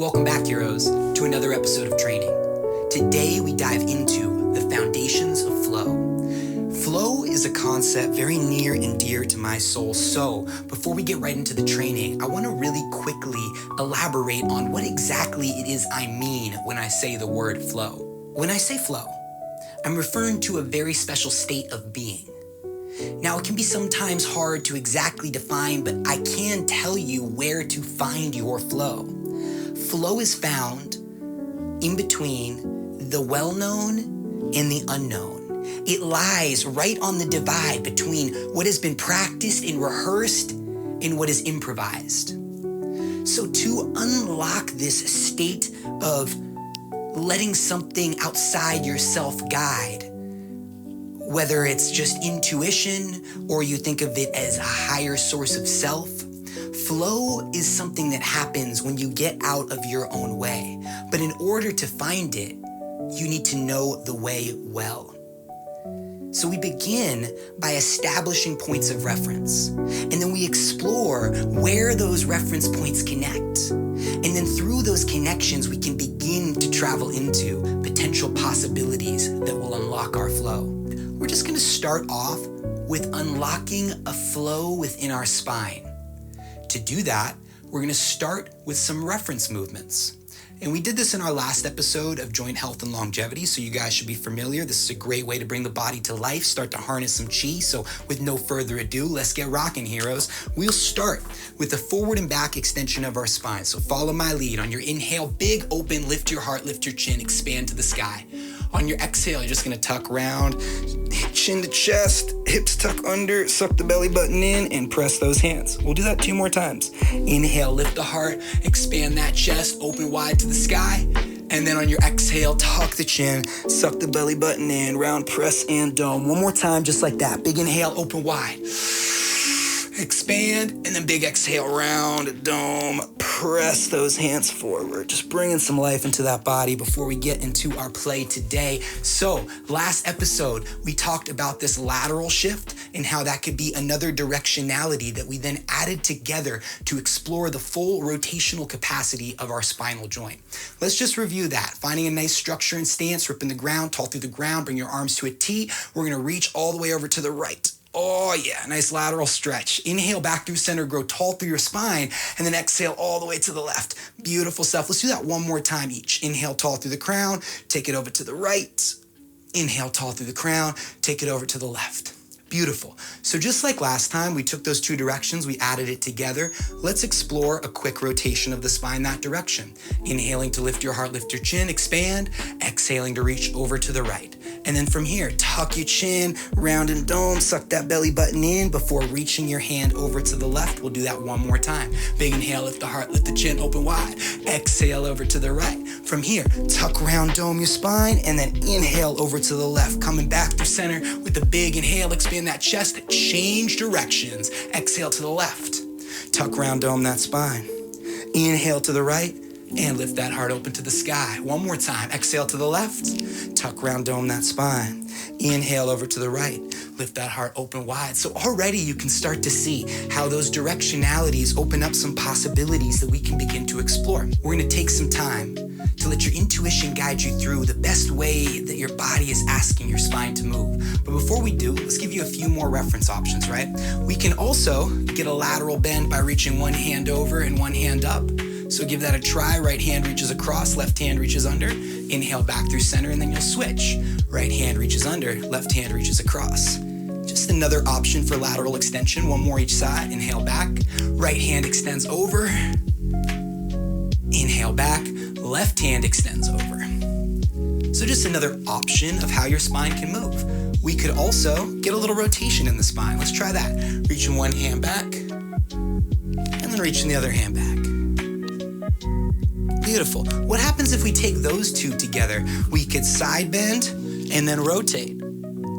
Welcome back, heroes, to another episode of training. Today we dive into the foundations of flow. Flow is a concept very near and dear to my soul. So before we get right into the training, I want to really quickly elaborate on what exactly it is I mean when I say the word flow. When I say flow, I'm referring to a very special state of being. Now, it can be sometimes hard to exactly define, but I can tell you where to find your flow. Flow is found in between the well-known and the unknown. It lies right on the divide between what has been practiced and rehearsed and what is improvised. So to unlock this state of letting something outside yourself guide, whether it's just intuition or you think of it as a higher source of self, flow is something that happens when you get out of your own way. But in order to find it, you need to know the way well. So we begin by establishing points of reference, and then we explore where those reference points connect. And then through those connections, we can begin to travel into potential possibilities that will unlock our flow. We're just gonna start off with unlocking a flow within our spine. To do that, we're gonna start with some reference movements. And we did this in our last episode of joint health and longevity, so you guys should be familiar. This is a great way to bring the body to life, start to harness some chi. So with no further ado, let's get rocking, heroes. We'll start with the forward and back extension of our spine. So follow my lead. On your inhale, big open, lift your heart, lift your chin, expand to the sky. On your exhale, you're just gonna tuck round, chin to chest, hips tuck under, suck the belly button in, and press those hands. We'll do that 2 more times. Inhale, lift the heart, expand that chest, open wide to the sky. And then on your exhale, tuck the chin, suck the belly button in, round, press, and dome. 1 more time, just like that. Big inhale, open wide. Expand, and then big exhale, round, dome, press those hands forward. Just bringing some life into that body before we get into our play today. So last episode, we talked about this lateral shift and how that could be another directionality that we then added together to explore the full rotational capacity of our spinal joint. Let's just review that. Finding a nice structure and stance, ripping the ground, tall through the ground, bring your arms to a T. We're gonna reach all the way over to the right. Oh yeah, nice lateral stretch. Inhale back through center, grow tall through your spine, and then exhale all the way to the left. Beautiful stuff. Let's do that 1 more time each. Inhale tall through the crown, take it over to the right. Inhale tall through the crown, take it over to the left. Beautiful. So just like last time, we took those 2 directions, we added it together. Let's explore a quick rotation of the spine that direction. Inhaling to lift your heart, lift your chin, expand. Exhaling to reach over to the right. And then from here, tuck your chin, round and dome, suck that belly button in before reaching your hand over to the left. We'll do that 1 more time. Big inhale, lift the heart, lift the chin, open wide. Exhale over to the right. From here, tuck, round, dome your spine, and then inhale over to the left. Coming back through center with the big inhale, expand that chest, change directions. Exhale to the left. Tuck, round, dome that spine. Inhale to the right. And lift that heart open to the sky. 1 more time. Exhale to the left. Tuck, round, dome that spine. Inhale over to the right. Lift that heart open wide. So already you can start to see how those directionalities open up some possibilities that we can begin to explore. We're gonna take some time to let your intuition guide you through the best way that your body is asking your spine to move. But before we do, let's give you a few more reference options, right? We can also get a lateral bend by reaching 1 hand over and 1 hand up. So give that a try. Right hand reaches across, left hand reaches under. Inhale back through center, and then you'll switch. Right hand reaches under, left hand reaches across. Just another option for lateral extension. 1 more each side. Inhale back. Right hand extends over. Inhale back. Left hand extends over. So just another option of how your spine can move. We could also get a little rotation in the spine. Let's try that. Reaching 1 hand back, and then reaching the other hand back. Beautiful. What happens if we take those 2 together? We could side bend and then rotate.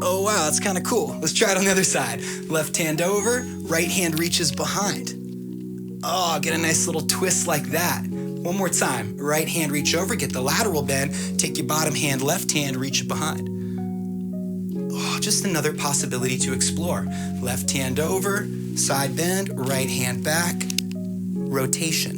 Oh wow, that's kind of cool. Let's try it on the other side. Left hand over, right hand reaches behind. Oh, get a nice little twist like that. 1 more time. Right hand reach over, get the lateral bend, take your bottom hand, left hand, reach it behind. Oh, just another possibility to explore. Left hand over, side bend, right hand back, rotation.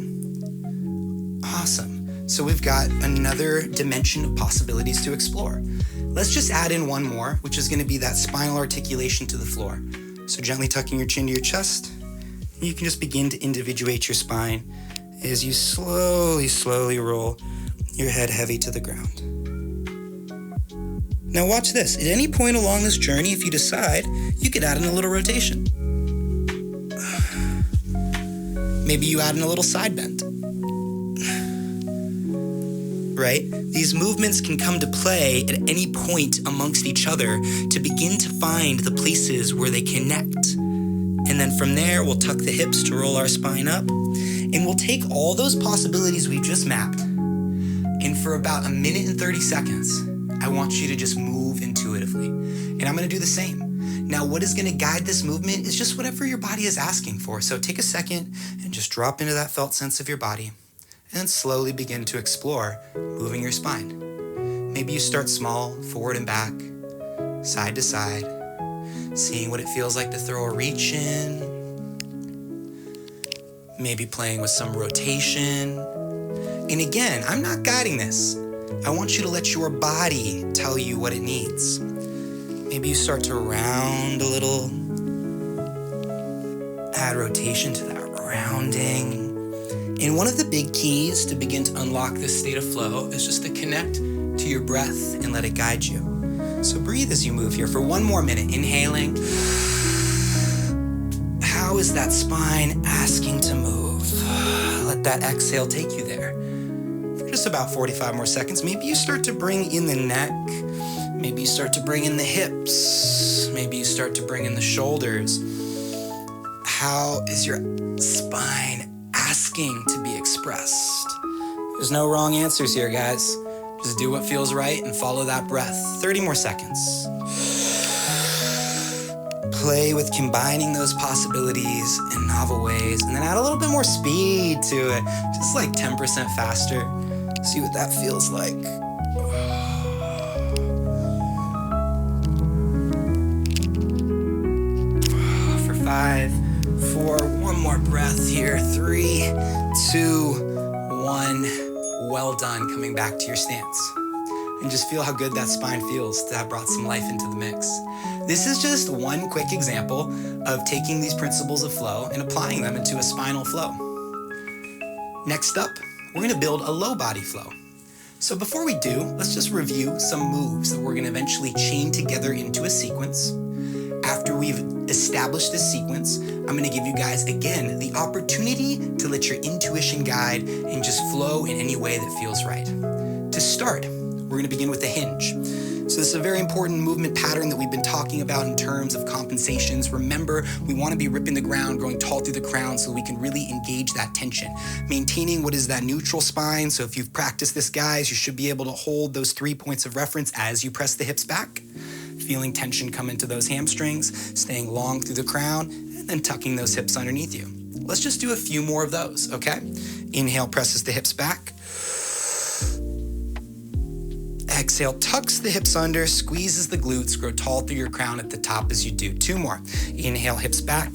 Awesome. So we've got another dimension of possibilities to explore. Let's just add in one more, which is going to be that spinal articulation to the floor. So gently tucking your chin to your chest, you can just begin to individuate your spine as you slowly roll your head heavy to the ground. Now watch this. At any point along this journey, if you decide, you could add in a little rotation. Maybe you add in a little side bend. Right? These movements can come to play at any point amongst each other to begin to find the places where they connect. And then from there, we'll tuck the hips to roll our spine up. And we'll take all those possibilities we've just mapped. And for about 1 minute and 30 seconds, I want you to just move intuitively. And I'm going to do the same. Now, what is going to guide this movement is just whatever your body is asking for. So take a second and just drop into that felt sense of your body. And then slowly begin to explore moving your spine. Maybe you start small, forward and back, side to side, seeing what it feels like to throw a reach in. Maybe playing with some rotation. And again, I'm not guiding this. I want you to let your body tell you what it needs. Maybe you start to round a little. Add rotation to that rounding. And one of the big keys to begin to unlock this state of flow is just to connect to your breath and let it guide you. So breathe as you move here for 1 more minute. Inhaling. How is that spine asking to move? Let that exhale take you there. For just about 45 more seconds, maybe you start to bring in the neck. Maybe you start to bring in the hips. Maybe you start to bring in the shoulders. How is your spine asking to be expressed? There's no wrong answers here, guys. Just do what feels right and follow that breath. 30 more seconds. Play with combining those possibilities in novel ways, and then add a little bit more speed to it, just like 10% faster. See what that feels like. For 5, 4, one more breath here. 3, 2, 1. Well done. Coming back to your stance. And just feel how good that spine feels to have brought some life into the mix. This is just one quick example of taking these principles of flow and applying them into a spinal flow. Next up, we're going to build a low body flow. So before we do, let's just review some moves that we're going to eventually chain together into a sequence. After we've established this sequence, I'm going to give you guys, again, the opportunity to let your intuition guide and just flow in any way that feels right. To start, we're going to begin with the hinge. So this is a very important movement pattern that we've been talking about in terms of compensations. Remember, we want to be ripping the ground, growing tall through the crown so we can really engage that tension. Maintaining what is that neutral spine. So if you've practiced this, guys, you should be able to hold those 3 points of reference as you press the hips back. Feeling tension come into those hamstrings, staying long through the crown, and then tucking those hips underneath you. Let's just do a few more of those, okay? Inhale, presses the hips back. Exhale, tucks the hips under, squeezes the glutes, grow tall through your crown at the top as you do. 2 more. Inhale, hips back.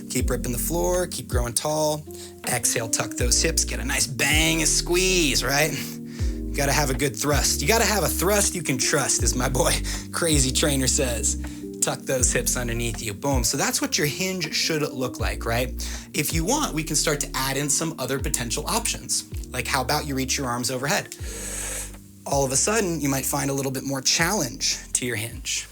Keep ripping the floor, keep growing tall. Exhale, tuck those hips, get a nice bang and squeeze, right? You gotta have a good thrust. You gotta have a thrust you can trust, as my boy Crazy Trainer says. Tuck those hips underneath you, boom. So that's what your hinge should look like, right? If you want, we can start to add in some other potential options. Like how about you reach your arms overhead? All of a sudden, you might find a little bit more challenge to your hinge.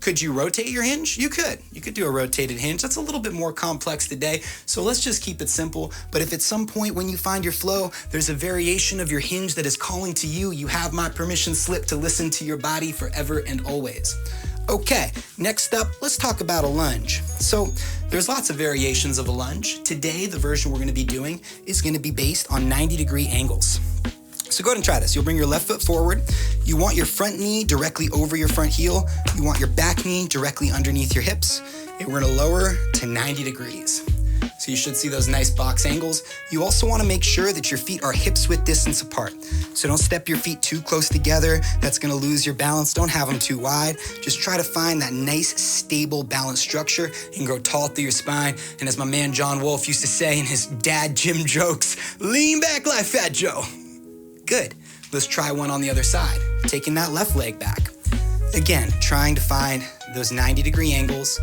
Could you rotate your hinge? You could. You could do a rotated hinge. That's a little bit more complex today, so let's just keep it simple. But if at some point when you find your flow, there's a variation of your hinge that is calling to you, you have my permission slip to listen to your body forever and always. Okay, next up, let's talk about a lunge. So there's lots of variations of a lunge. Today, the version we're gonna be doing is gonna be based on 90-degree angles. So go ahead and try this. You'll bring your left foot forward. You want your front knee directly over your front heel. You want your back knee directly underneath your hips. And we're gonna lower to 90 degrees. So you should see those nice box angles. You also wanna make sure that your feet are hips width distance apart. So don't step your feet too close together. That's gonna lose your balance. Don't have them too wide. Just try to find that nice, stable, balanced structure and grow tall through your spine. And as my man John Wolfe used to say in his dad Jim jokes, lean back like Fat Joe. Good. Let's try one on the other side. Taking that left leg back. Again, trying to find those 90-degree angles,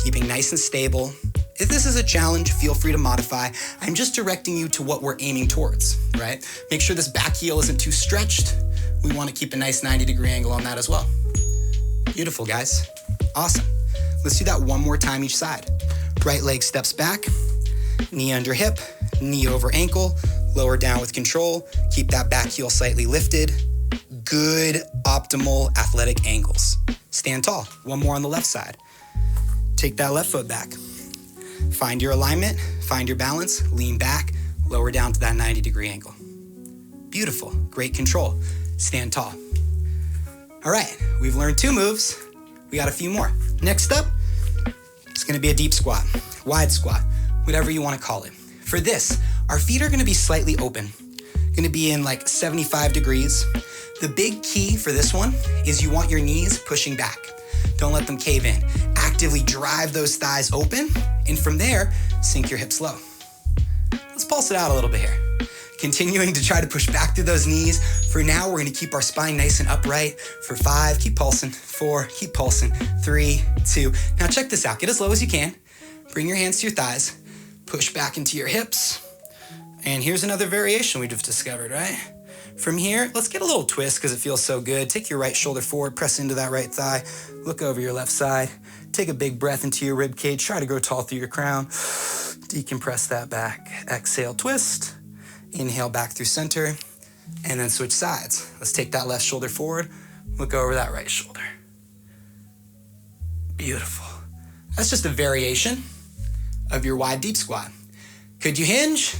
keeping nice and stable. If this is a challenge, feel free to modify. I'm just directing you to what we're aiming towards, right? Make sure this back heel isn't too stretched. We want to keep a nice 90-degree angle on that as well. Beautiful, guys. Awesome. Let's do that one more time each side. Right leg steps back, knee under hip, knee over ankle, lower down with control. Keep that back heel slightly lifted. Good, optimal athletic angles. Stand tall. One more on the left side. Take that left foot back. Find your alignment, find your balance, lean back, lower down to that 90-degree angle. Beautiful, great control. Stand tall. All right, we've learned 2 moves. We got a few more. Next up, it's gonna be a deep squat, wide squat, whatever you wanna call it. For this, our feet are gonna be slightly open, gonna be in like 75 degrees. The big key for this one is you want your knees pushing back. Don't let them cave in. Actively drive those thighs open, and from there, sink your hips low. Let's pulse it out a little bit here. Continuing to try to push back through those knees. For now, we're gonna keep our spine nice and upright. For 5, keep pulsing. 4, keep pulsing. 3, 2. Now check this out, get as low as you can. Bring your hands to your thighs. Push back into your hips. And here's another variation we just discovered, right? From here, let's get a little twist because it feels so good. Take your right shoulder forward, press into that right thigh. Look over your left side. Take a big breath into your rib cage. Try to grow tall through your crown. Decompress that back. Exhale, twist. Inhale back through center. And then switch sides. Let's take that left shoulder forward. Look over that right shoulder. Beautiful. That's just a variation of your wide deep squat. Could you hinge?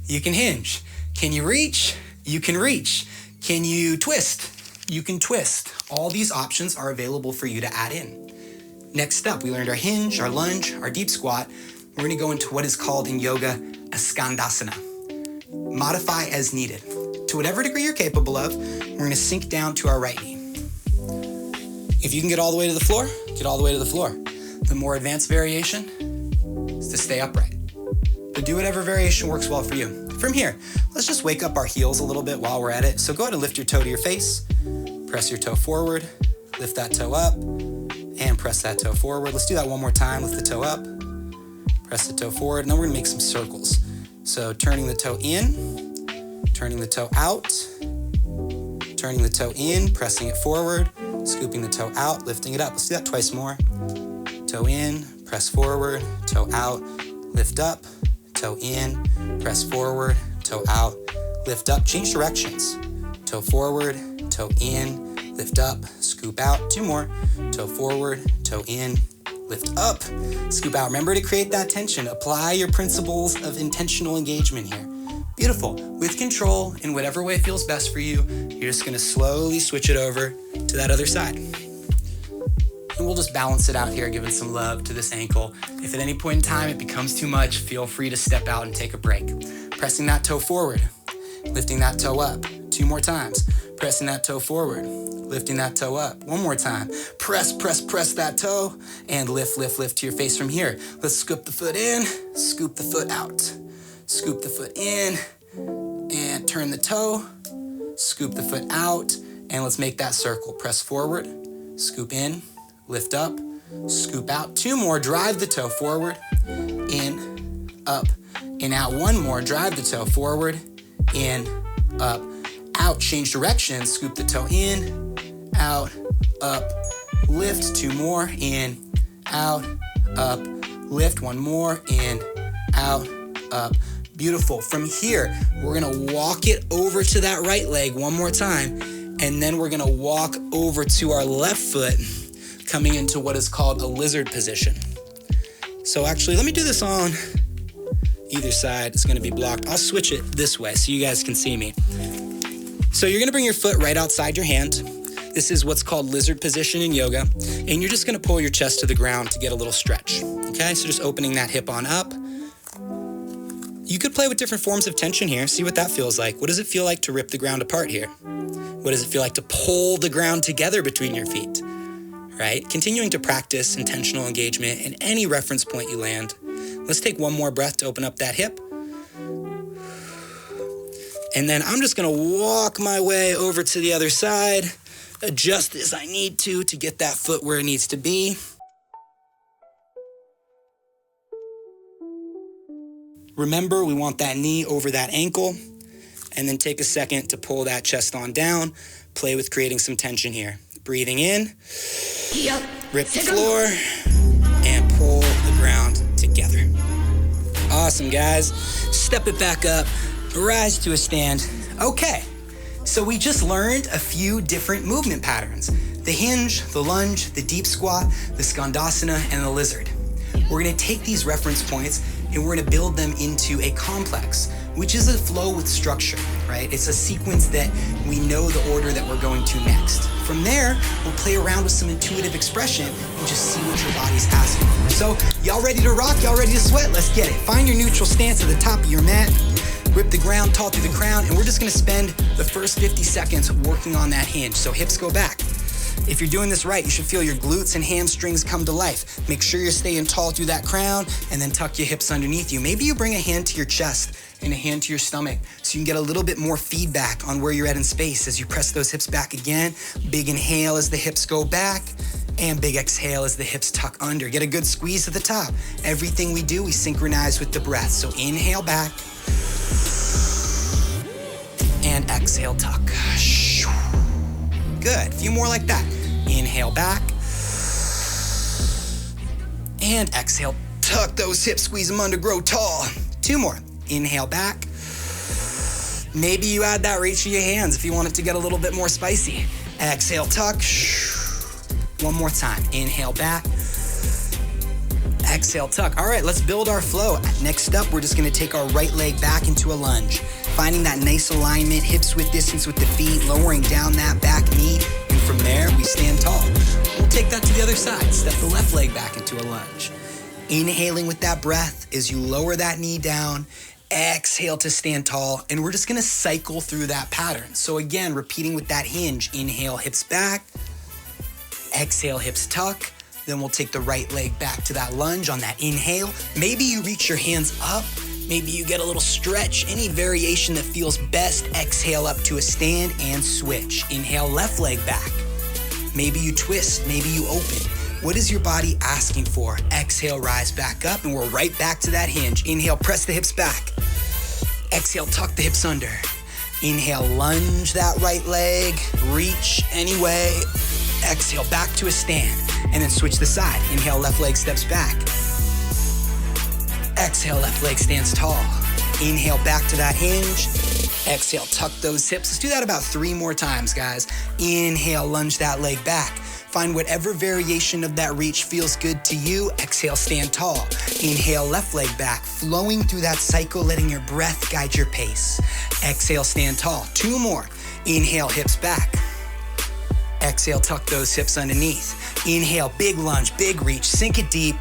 You can hinge. Can you reach? You can reach. Can you twist? You can twist. All these options are available for you to add in. Next up, we learned our hinge, our lunge, our deep squat. We're gonna go into what is called in yoga a skandasana. Modify as needed. To whatever degree you're capable of, we're gonna sink down to our right knee. If you can get all the way to the floor, get all the way to the floor. The more advanced variation is to stay upright. But do whatever variation works well for you. From here, let's just wake up our heels a little bit while we're at it. So go ahead and lift your toe to your face, press your toe forward, lift that toe up, and press that toe forward. Let's do that one more time. Lift the toe up, press the toe forward. Now we're gonna make some circles. So turning the toe in, turning the toe out, turning the toe in, pressing it forward, scooping the toe out, lifting it up. Let's do that twice more. Toe in, press forward, toe out, lift up, toe in, press forward, toe out, lift up, change directions. Toe forward, toe in, lift up, scoop out. 2 more. Toe forward, toe in, lift up, scoop out. Remember to create that tension. Apply your principles of intentional engagement here. Beautiful. With control, in whatever way feels best for you, you're just gonna slowly switch it over to that other side. And we'll just balance it out here, giving some love to this ankle. If at any point in time it becomes too much, feel free to step out and take a break. Pressing that toe forward, lifting that toe up. 2 more times. Pressing that toe forward, lifting that toe up. 1 more time. Press that toe, and lift to your face from here. Let's scoop the foot in, scoop the foot out. Scoop the foot in, and turn the toe. Scoop the foot out, and let's make that circle. Press forward, scoop in, lift up, scoop out. 2 more, drive the toe forward, in, up, and out. 1 more, drive the toe forward, in, up, out. Change direction, scoop the toe in, out, up, lift. 2 more, in, out, up, lift. 1 more, in, out, up. Beautiful. From here, we're gonna walk it over to that right leg 1 more time, and then we're gonna walk over to our left foot, coming into what is called a lizard position. So actually, let me do this on either side. It's gonna be blocked. I'll switch it this way so you guys can see me. So you're gonna bring your foot right outside your hand. This is what's called lizard position in yoga. And you're just gonna pull your chest to the ground to get a little stretch. Okay, so just opening that hip on up. You could play with different forms of tension here. See what that feels like. What does it feel like to rip the ground apart here? What does it feel like to pull the ground together between your feet? Right? Continuing to practice intentional engagement in any reference point you land. Let's take 1 more breath to open up that hip. And then I'm just gonna walk my way over to the other side, adjust as I need to get that foot where it needs to be. Remember, we want that knee over that ankle, and then take a second to pull that chest on down. Play with creating some tension here. Breathing in, rip the floor, and pull the ground together. Awesome, guys. Step it back up, rise to a stand. Okay, so we just learned a few different movement patterns. The hinge, the lunge, the deep squat, the skandasana, and the lizard. We're gonna take these reference points and we're gonna build them into a complex, which is a flow with structure, right? It's a sequence that we know the order that we're going to next. From there, we'll play around with some intuitive expression and just see what your body's asking for. So, y'all ready to rock? Y'all ready to sweat? Let's get it. Find your neutral stance at the top of your mat. Rip the ground tall through the crown, and we're just gonna spend the first 50 seconds working on that hinge. So hips go back. If you're doing this right, you should feel your glutes and hamstrings come to life. Make sure you're staying tall through that crown, and then tuck your hips underneath you. Maybe you bring a hand to your chest and a hand to your stomach so you can get a little bit more feedback on where you're at in space as you press those hips back again. Big inhale as the hips go back, and big exhale as the hips tuck under. Get a good squeeze at the top. Everything we do, we synchronize with the breath. So inhale back, and exhale, tuck. Good, a few more like that. Inhale back, and exhale, tuck those hips, squeeze them under, grow tall. 2 more, inhale back. Maybe you add that reach of your hands if you want it to get a little bit more spicy. Exhale, tuck. 1 more time, inhale back. Exhale, tuck. All right, let's build our flow. Next up, we're just gonna take our right leg back into a lunge. Finding that nice alignment, hips width distance with the feet, lowering down that back knee, and from there, we stand tall. We'll take that to the other side. Step the left leg back into a lunge. Inhaling with that breath as you lower that knee down, exhale to stand tall, and we're just gonna cycle through that pattern. So again, repeating with that hinge. Inhale, hips back. Exhale, hips tuck. Then we'll take the right leg back to that lunge on that inhale. Maybe you reach your hands up. Maybe you get a little stretch. Any variation that feels best. Exhale up to a stand and switch. Inhale, left leg back. Maybe you twist, maybe you open. What is your body asking for? Exhale, rise back up, and we're right back to that hinge. Inhale, press the hips back. Exhale, tuck the hips under. Inhale, lunge that right leg. Reach anyway. Exhale, back to a stand, and then switch the side. Inhale, left leg steps back. Exhale, left leg stands tall. Inhale, back to that hinge. Exhale, tuck those hips. Let's do that about 3 more times, guys. Inhale, lunge that leg back. Find whatever variation of that reach feels good to you. Exhale, stand tall. Inhale, left leg back, flowing through that cycle, letting your breath guide your pace. Exhale, stand tall. 2 more. Inhale, hips back. Exhale, tuck those hips underneath. Inhale, big lunge, big reach, sink it deep.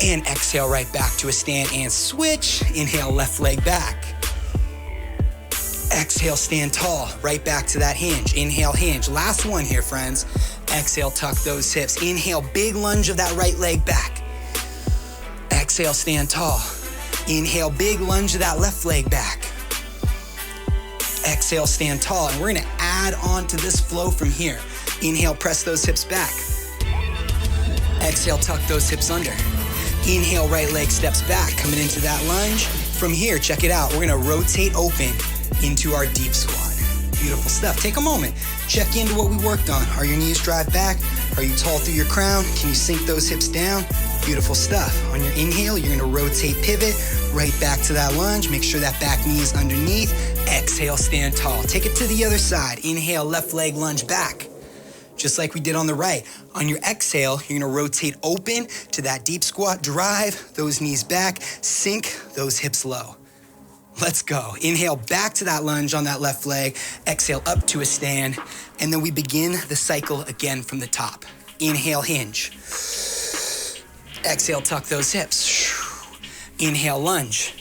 And exhale, right back to a stand and switch. Inhale, left leg back. Exhale, stand tall, right back to that hinge. Inhale, hinge. Last one here, friends. Exhale, tuck those hips. Inhale, big lunge of that right leg back. Exhale, stand tall. Inhale, big lunge of that left leg back. Exhale, stand tall, and we're gonna add on to this flow from here. Inhale, press those hips back. Exhale, tuck those hips under. Inhale, right leg steps back, coming into that lunge. From here, check it out. We're gonna rotate open into our deep squat. Beautiful stuff. Take a moment, check into what we worked on. Are your knees drive back? Are you tall through your crown? Can you sink those hips down? Beautiful stuff. On your inhale, you're gonna rotate, pivot, right back to that lunge. Make sure that back knee is underneath. Exhale, stand tall. Take it to the other side. Inhale, left leg lunge back, just like we did on the right. On your exhale, you're gonna rotate open to that deep squat, drive those knees back, sink those hips low. Let's go. Inhale, back to that lunge on that left leg. Exhale, up to a stand. And then we begin the cycle again from the top. Inhale, hinge. Exhale, tuck those hips. Inhale, lunge.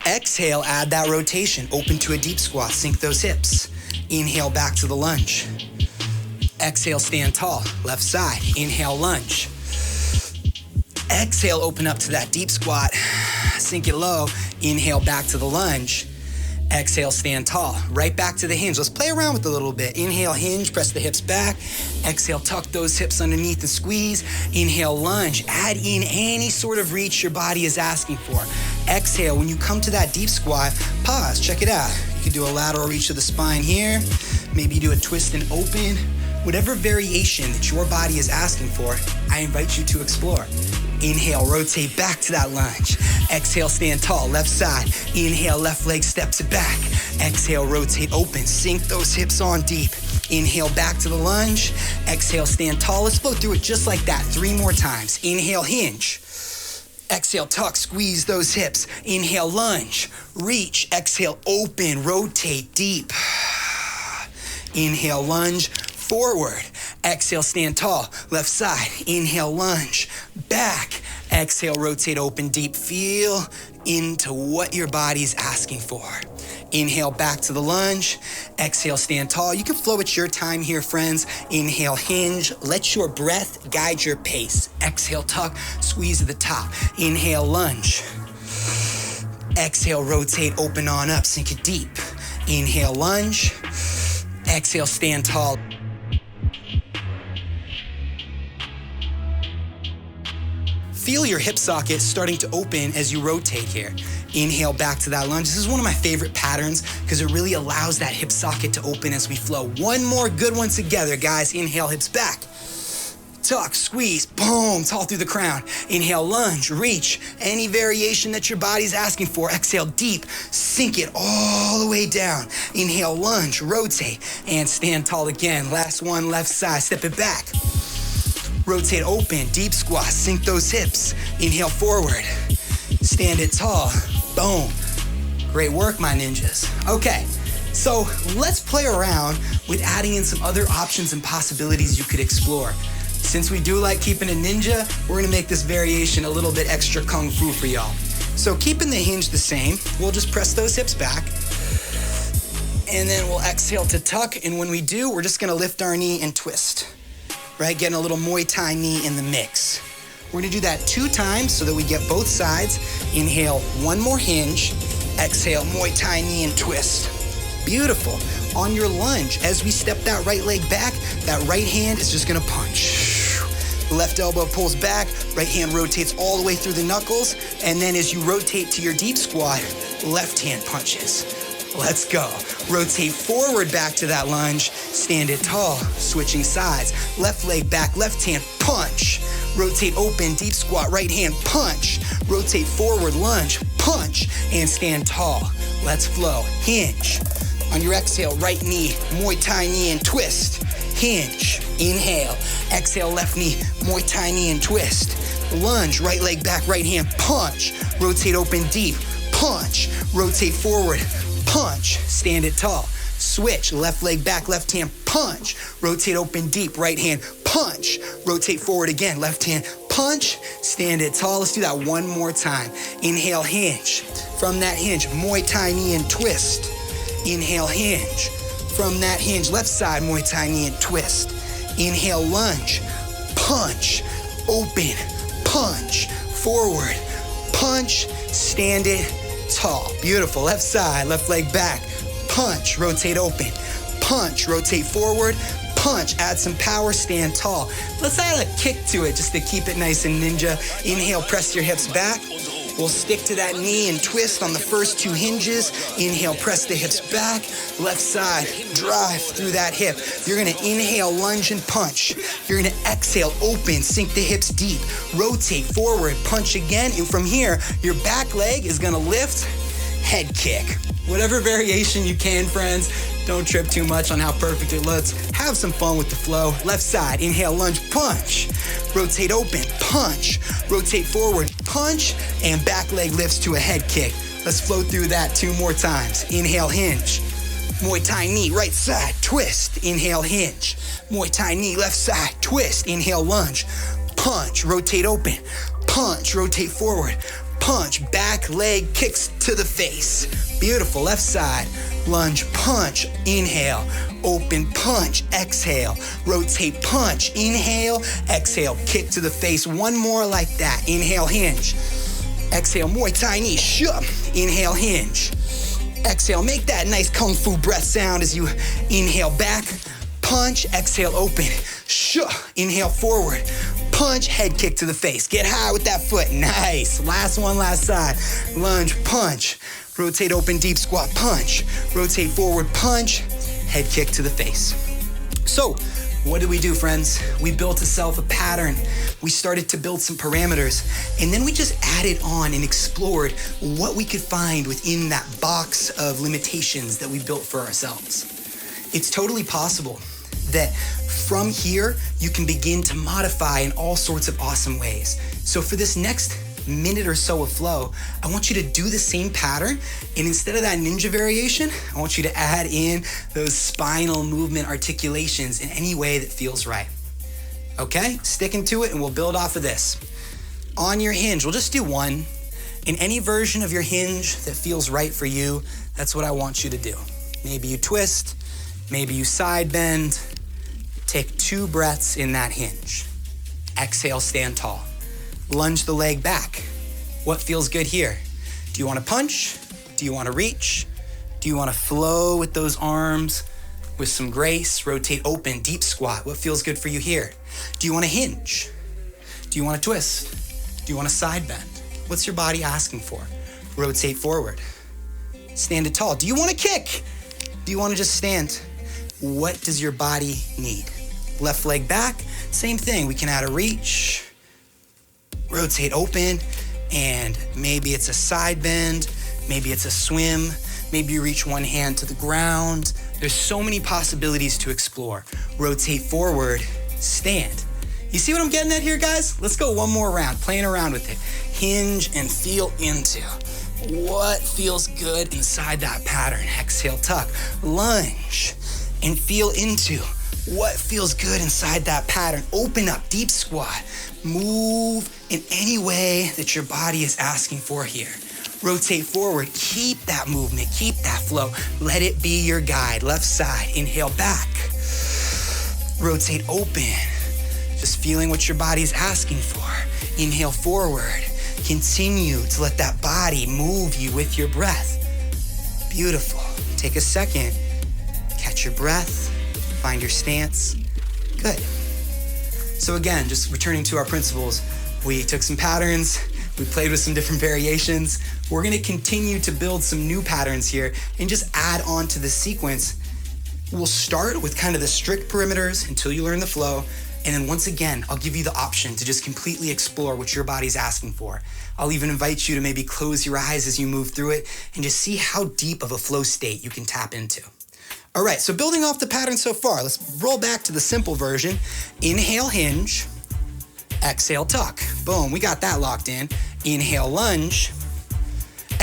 Exhale, add that rotation. Open to a deep squat, sink those hips. Inhale, back to the lunge. Exhale, stand tall, left side. Inhale, lunge. Exhale, open up to that deep squat, sink it low. Inhale, back to the lunge. Exhale, stand tall. Right back to the hinge. Let's play around with it a little bit. Inhale, hinge, press the hips back. Exhale, tuck those hips underneath and squeeze. Inhale, lunge. Add in any sort of reach your body is asking for. Exhale, when you come to that deep squat, pause, check it out. You can do a lateral reach of the spine here. Maybe do a twist and open. Whatever variation that your body is asking for, I invite you to explore. Inhale, rotate back to that lunge. Exhale, stand tall, left side. Inhale, left leg steps it back. Exhale, rotate open, sink those hips on deep. Inhale, back to the lunge. Exhale, stand tall. Let's flow through it just like that 3 more times. Inhale, hinge. Exhale, tuck, squeeze those hips. Inhale, lunge, reach. Exhale, open, rotate deep. Inhale, lunge, forward. Exhale, stand tall, left side. Inhale, lunge, back. Exhale, rotate open deep. Feel into what your body's asking for. Inhale, back to the lunge. Exhale, stand tall. You can flow at your time here, friends. Inhale, hinge. Let your breath guide your pace. Exhale, tuck, squeeze at the top. Inhale, lunge. Exhale, rotate, open on up, sink it deep. Inhale, lunge. Exhale, stand tall. Feel your hip socket starting to open as you rotate here. Inhale, back to that lunge. This is one of my favorite patterns because it really allows that hip socket to open as we flow. One more good one together, guys. Inhale, hips back. Tuck, squeeze, boom, tall through the crown. Inhale, lunge, reach. Any variation that your body's asking for. Exhale, deep, sink it all the way down. Inhale, lunge, rotate, and stand tall again. Last one, left side, step it back. Rotate open, deep squat, sink those hips. Inhale, forward, stand it tall, boom. Great work, my ninjas. Okay, so let's play around with adding in some other options and possibilities you could explore. Since we do like keeping a ninja, we're gonna make this variation a little bit extra kung fu for y'all. So keeping the hinge the same, we'll just press those hips back, and then we'll exhale to tuck, and when we do, we're just gonna lift our knee and twist. Right, getting a little Muay Thai knee in the mix. We're gonna do that 2 times so that we get both sides. Inhale, 1 more hinge. Exhale, Muay Thai knee and twist. Beautiful. On your lunge, as we step that right leg back, that right hand is just gonna punch. Left elbow pulls back, right hand rotates all the way through the knuckles, and then as you rotate to your deep squat, left hand punches. Let's go. Rotate forward back to that lunge. Stand it tall, switching sides. Left leg back, left hand punch. Rotate open, deep squat, right hand punch. Rotate forward, lunge, punch, and stand tall. Let's flow. Hinge. On your exhale, right knee, Muay Thai knee and twist. Hinge. Inhale. Exhale, left knee, Muay Thai knee and twist. Lunge, right leg back, right hand punch. Rotate open deep, punch. Rotate forward, punch, stand it tall. Switch, left leg back, left hand, punch. Rotate open deep, right hand, punch. Rotate forward again, left hand, punch. Stand it tall. Let's do that 1 more time. Inhale, hinge. From that hinge, Muay Thai knee and twist. Inhale, hinge. From that hinge, left side, Muay Thai knee and twist. Inhale, lunge, punch, open, punch, forward, punch, stand it tall. Beautiful. Left side, left leg back, punch, rotate open, punch, rotate forward, punch, add some power, stand tall. Let's add a kick to it just to keep it nice and ninja. Inhale, press your hips back. We'll stick to that knee and twist on the first 2 hinges. Inhale, press the hips back. Left side, drive through that hip. You're gonna inhale, lunge and punch. You're gonna exhale, open, sink the hips deep. Rotate forward, punch again. And from here, your back leg is gonna lift, head kick. Whatever variation you can, friends. Don't trip too much on how perfect it looks. Have some fun with the flow. Left side, inhale, lunge, punch. Rotate open, punch. Rotate forward, punch. And back leg lifts to a head kick. Let's flow through that 2 more times. Inhale, hinge. Muay Thai knee, right side, twist. Inhale, hinge. Muay Thai knee, left side, twist. Inhale, lunge, punch. Rotate open, punch. Rotate forward, punch. Back leg kicks to the face. Beautiful. Left side, lunge, punch. Inhale, open, punch. Exhale, rotate, punch. Inhale, exhale, kick to the face. 1 more like that. Inhale, hinge. Exhale, Muay Thai knee, shup. Inhale, hinge. Exhale, make that nice kung fu breath sound as you inhale back, punch, exhale, open. Inhale forward, punch, head kick to the face. Get high with that foot, nice. Last one, last side. Lunge, punch, rotate, open, deep squat, punch, rotate forward, punch, head kick to the face. So, what did we do, friends? We built a pattern. We started to build some parameters, and then we just added on and explored what we could find within that box of limitations that we built for ourselves. It's totally possible that from here, you can begin to modify in all sorts of awesome ways. So for this next minute or so of flow, I want you to do the same pattern, and instead of that ninja variation, I want you to add in those spinal movement articulations in any way that feels right. Okay, sticking to it, and we'll build off of this. On your hinge, we'll just do one. In any version of your hinge that feels right for you, that's what I want you to do. Maybe you twist, maybe you side bend. Take 2 breaths in that hinge. Exhale, stand tall. Lunge the leg back. What feels good here? Do you want to punch? Do you want to reach? Do you want to flow with those arms with some grace? Rotate, open, deep squat. What feels good for you here? Do you want to hinge? Do you want to twist? Do you want to side bend? What's your body asking for? Rotate forward. Stand it tall. Do you want to kick? Do you want to just stand? What does your body need? Left leg back, same thing. We can add a reach, rotate open, and maybe it's a side bend, maybe it's a swim, maybe you reach one hand to the ground. There's so many possibilities to explore. Rotate forward, stand. You see what I'm getting at here, guys? Let's go one more round, playing around with it. Hinge and feel into what feels good inside that pattern. Exhale, tuck, lunge, and feel into what feels good inside that pattern. Open up, deep squat. Move in any way that your body is asking for here. Rotate forward, keep that movement, keep that flow. Let it be your guide. Left side, inhale back. Rotate open, just feeling what your body's asking for. Inhale forward, continue to let that body move you with your breath. Beautiful. Take a second, catch your breath. Find your stance. Good. So again, just returning to our principles, we took some patterns, we played with some different variations. We're gonna continue to build some new patterns here and just add on to the sequence. We'll start with kind of the strict perimeters until you learn the flow. And then once again, I'll give you the option to just completely explore what your body's asking for. I'll even invite you to maybe close your eyes as you move through it and just see how deep of a flow state you can tap into. All right, so building off the pattern so far, let's roll back to the simple version. Inhale, hinge. Exhale, tuck. Boom, we got that locked in. Inhale, lunge.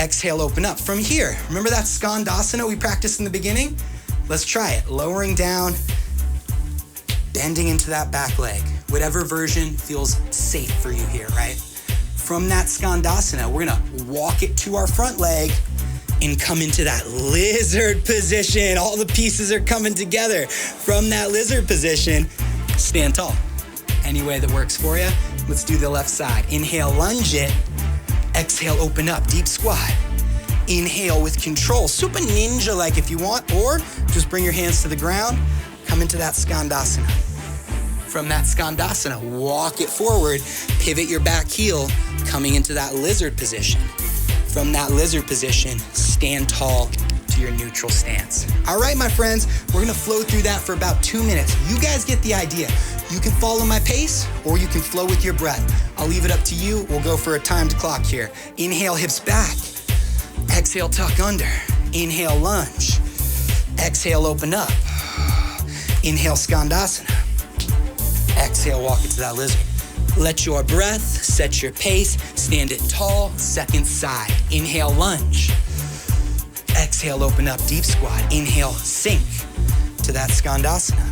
Exhale, open up. From here, remember that skandasana we practiced in the beginning? Let's try it. Lowering down, bending into that back leg. Whatever version feels safe for you here, right? From that skandasana, we're gonna walk it to our front leg and come into that lizard position. All the pieces are coming together. From that lizard position, stand tall. Any way that works for you. Let's do the left side. Inhale, lunge it. Exhale, open up, deep squat. Inhale with control, super ninja-like if you want, or just bring your hands to the ground, come into that skandasana. From that skandasana, walk it forward, pivot your back heel, coming into that lizard position. From that lizard position, stand tall to your neutral stance. All right, my friends, we're gonna flow through that for about 2 minutes. You guys get the idea. You can follow my pace or you can flow with your breath. I'll leave it up to you. We'll go for a timed clock here. Inhale, hips back. Exhale, tuck under. Inhale, lunge. Exhale, open up. Inhale, skandasana. Exhale, walk into that lizard. Let your breath set your pace. Stand it tall, second side. Inhale, lunge. Exhale, open up, deep squat. Inhale, sink to that skandasana.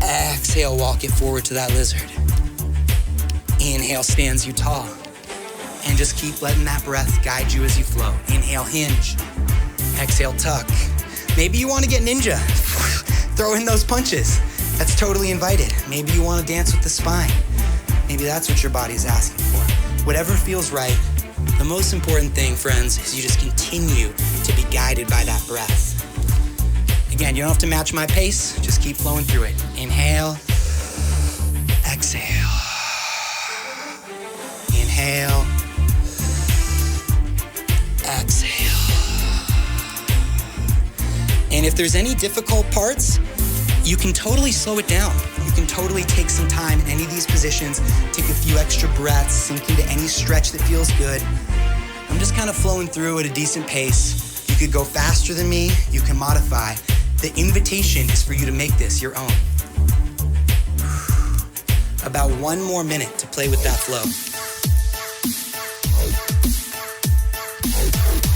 Exhale, walk it forward to that lizard. Inhale, stands you tall. And just keep letting that breath guide you as you flow. Inhale, hinge. Exhale, tuck. Maybe you want to get ninja. Throw in those punches. That's totally invited. Maybe you want to dance with the spine. Maybe that's what your body's asking for. Whatever feels right. The most important thing, friends, is you just continue to to be guided by that breath. Again, you don't have to match my pace, just keep flowing through it. Inhale, exhale. Inhale, exhale. And if there's any difficult parts, you can totally slow it down. You can totally take some time in any of these positions, take a few extra breaths, sink into any stretch that feels good. I'm just kind of flowing through at a decent pace. You could go faster than me, you can modify. The invitation is for you to make this your own. About 1 more minute to play with that flow.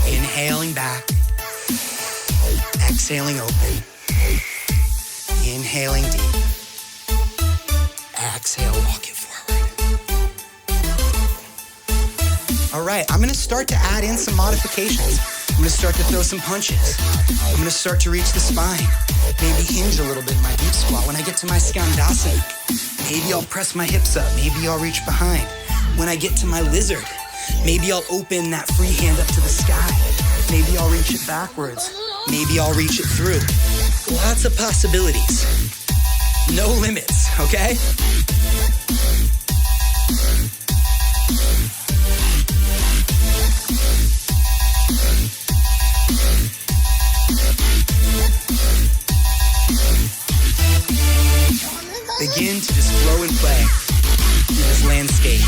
Inhaling back, exhaling open, inhaling deep, exhale, walk it forward. All right, I'm gonna start to add in some modifications. I'm gonna start to throw some punches. I'm gonna start to reach the spine. Maybe hinge a little bit in my deep squat. When I get to my skandasana, maybe I'll press my hips up. Maybe I'll reach behind. When I get to my lizard, maybe I'll open that free hand up to the sky. Maybe I'll reach it backwards. Maybe I'll reach it through. Lots of possibilities. No limits, okay? Begin to just flow and play through this landscape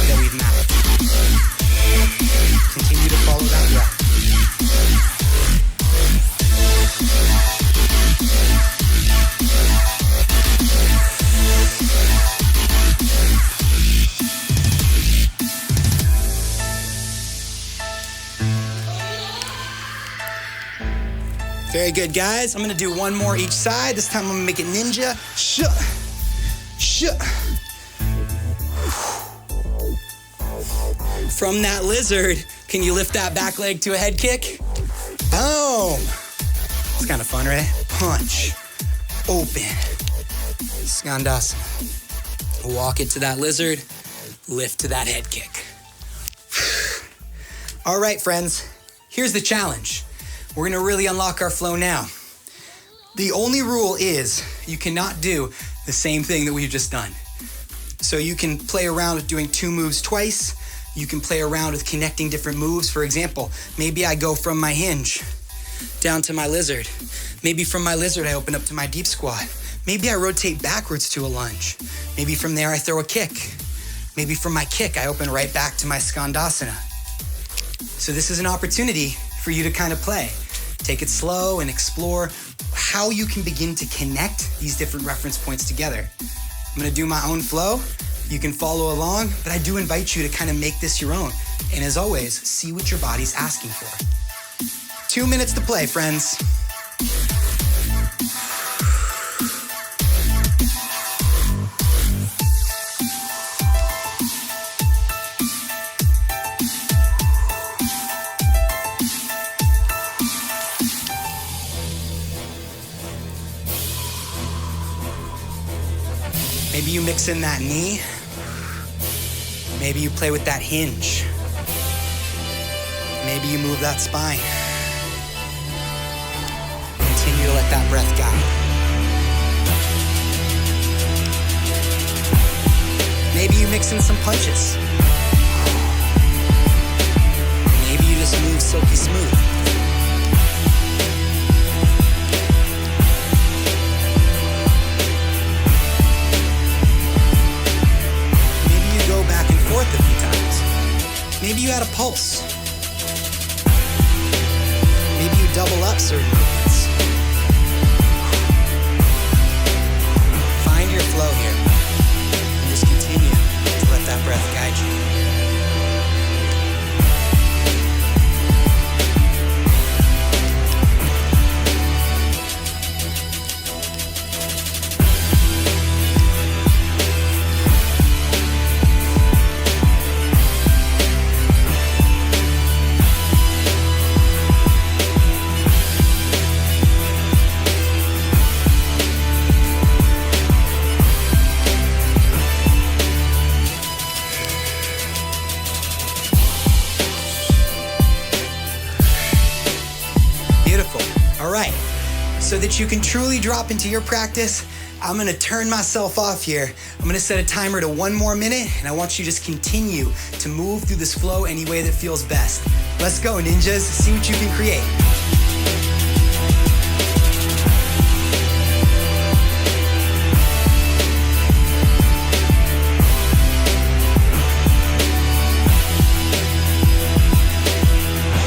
that we've mapped. Continue to follow that breath. Very good, guys. I'm gonna do 1 more each side. This time I'm gonna make it ninja. Shut. From that lizard, can you lift that back leg to a head kick? Boom. It's kind of fun, right? Punch, open, skandasana. Walk it to that lizard, lift to that head kick. All right, friends, here's the challenge. We're gonna really unlock our flow now. The only rule is you cannot do the same thing that we've just done. So you can play around with doing 2 moves twice. You can play around with connecting different moves. For example, maybe I go from my hinge down to my lizard. Maybe from my lizard, I open up to my deep squat. Maybe I rotate backwards to a lunge. Maybe from there, I throw a kick. Maybe from my kick, I open right back to my skandasana. So this is an opportunity for you to kind of play. Take it slow and explore how you can begin to connect these different reference points together. I'm gonna do my own flow. You can follow along, but I do invite you to kind of make this your own. And as always, see what your body's asking for. 2 minutes to play, friends. Maybe you mix in that knee. Maybe you play with that hinge. Maybe you move that spine. Continue to let that breath guide. Maybe you mix in some punches. Maybe you just move silky smooth. Forth a few times. Maybe you add a pulse. Maybe you double up certain movements. Find your flow here and just continue to let that breath guide you. right, so that you can truly drop into your practice, I'm gonna turn myself off here. I'm gonna set a timer to 1 more minute, and I want you to just continue to move through this flow any way that feels best. Let's go, ninjas, see what you can create.